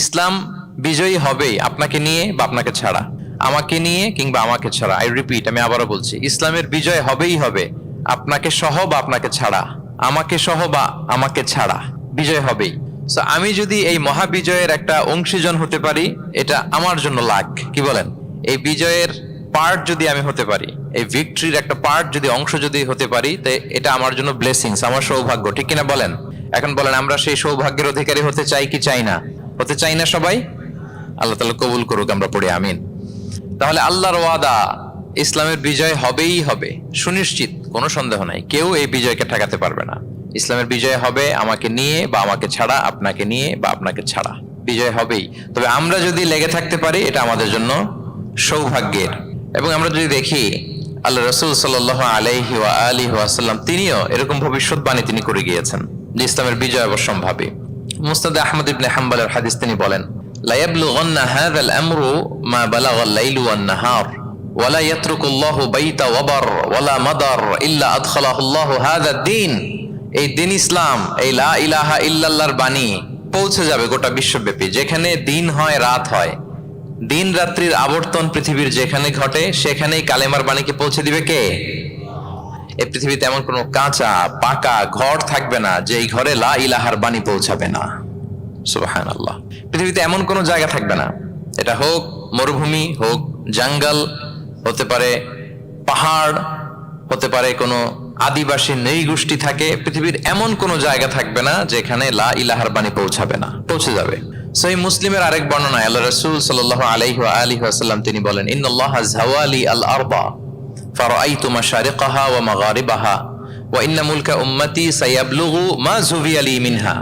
ইসলাম বিজয়ী হবেই আপনাকে নিয়ে বা আপনাকে ছাড়া, আমাকে নিয়ে কিংবা আমাকে ছাড়া। আই রিপিট, আমি আবারও বলছি, ইসলামের বিজয় হবেই হবে, আপনাকে সহ বা আপনাকে ছাড়া, আমাকে সহ বা আমাকে ছাড়া বিজয় হবেই। সো আমি যদি এই মহাবিজয়ের একটা অংশীজন হতে পারি, এটা আমার জন্য লাখ। কি বলেন? এই বিজয়ের পার্ট যদি আমি হতে পারি, এই ভিক্টরির একটা পার্ট যদি অংশ যদি হতে পারি, তো এটা আমার জন্য ব্লেসিংস, আমার সৌভাগ্য। ঠিক কিনা বলেন? এখন বলেন, আমরা সেই সৌভাগ্যের অধিকারী হতে চাই কি চাই না? হতে চাই না সবাই? আল্লাহ তাআলা কবুল করুক, আমরা পড়ি আমিন। তাহলে আল্লাহর ওয়াদা, ইসলামের বিজয় হবেই হবে, সুনিশ্চিত, কোনো সন্দেহ নাই। কেউ এই বিজয়কে ঠেকাতে পারবে না। ইসলামের বিজয় হবে আমাকে নিয়ে বা আমাকে ছাড়া, আপনাকে নিয়ে বা আপনাকে ছাড়া, বিজয় হবেই। তবে আমরা যদি লেগে থাকতে পারি, এটা আমাদের জন্য সৌভাগ্যের। এবং আমরা যদি দেখি, আল্লাহ রাসূল সাল্লাল্লাহু আলাইহি ওয়া আলিহি ওয়াসাল্লাম তিনিও এরকম ভবিষ্যৎবাণী তিনি করে গিয়েছেন যে ইসলামের বিজয় অবশ্যম্ভাবী। মুসনাদ আহমদ ইবনে হাম্বলের হাদিস তিনি বলেন, লা ইয়াবলুগান্না হাযাল আমরু মা বালাগাল লাইলু ওয়ান নাহার ওয়া লা ইয়াতরুকুল্লাহু বাইতা ওয়াবার ওয়া লা মাদার ইল্লা আদখালাহুল্লাহু হাযা দ্বীন। এই দিন ইসলাম, এই লা ইলাহা ইল্লাল্লাহর বাণী পৌঁছে যাবে গোটা বিশ্বব্যাপী। যেখানে দিন হয়, রাত হয়, দিন রাত্রির আবর্তন পৃথিবীর যেখানে ঘটে, সেখানেই কালেমার বাণীকে পৌঁছে দিবে কে? এই পৃথিবীতে এমন কোনো কাঁচা পাকা ঘর থাকবে না যে এই ঘরে লা ইলাহার বাণী পৌঁছাবে না। সুবহানাল্লাহ। পৃথিবীতে এমন কোনো জায়গা থাকবে না, এটা হোক মরুভূমি, হোক জঙ্গল, হতে পারে পাহাড়, হতে পারে কোনো আদিবাসী নৃগোষ্ঠী থাকে, পৃথিবীর এমন কোনো জায়গা থাকবে না যেখানে লা ইলাহার বাণী পৌঁছাবে না। পৌঁছে যাবে। সহিহ মুসলিমের আরেক বর্ণনায় আল্লাহ রাসূল সাল্লাল্লাহু আলাইহি ওয়া আলিহি ওয়াসাল্লাম তিনি বলেন, ইন্নাল্লাহা যাওয়ালি আল আরবা ফারাআইতু মাশারিকাহা ওয়া মাগারিবাহা ওয়া ইন্না মুলকা উম্মতি সায়াবলুগু মা যুবিয়া লি মিনহা।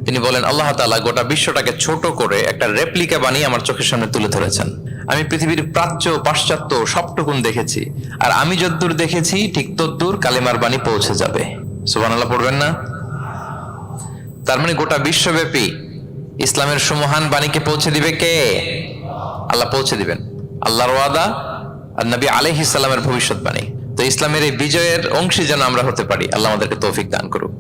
তিনি বলেন, আল্লাহ তাআলা গোটা বিশ্বটাকে ছোট করে একটা রেপ্লিকা বানিয়ে আমার চোখের সামনে তুলে ধরেছেন। আমি পৃথিবীর প্রাচ্য পাশ্চাত্য সবটুকুন দেখেছি, আর আমি যদ্দূর দেখেছি ঠিক তদ্দূর কালেমার বাণী পৌঁছে যাবে। সুবহানাল্লাহ পড়বেন না? তার মানে গোটা বিশ্বব্যাপী ইসলামের সুমহান বাণীকে পৌঁছে দিবে কে? আল্লাহ পৌঁছে দিবেন। আল্লাহর ওয়াদা আর নবী আলাইহিস সালামের ভবিষ্যৎবাণী। তো ইসলামের এই বিজয়ের অংশী যেন আমরা হতে পারি, আল্লাহ আমাদেরকে তৌফিক দান করুক।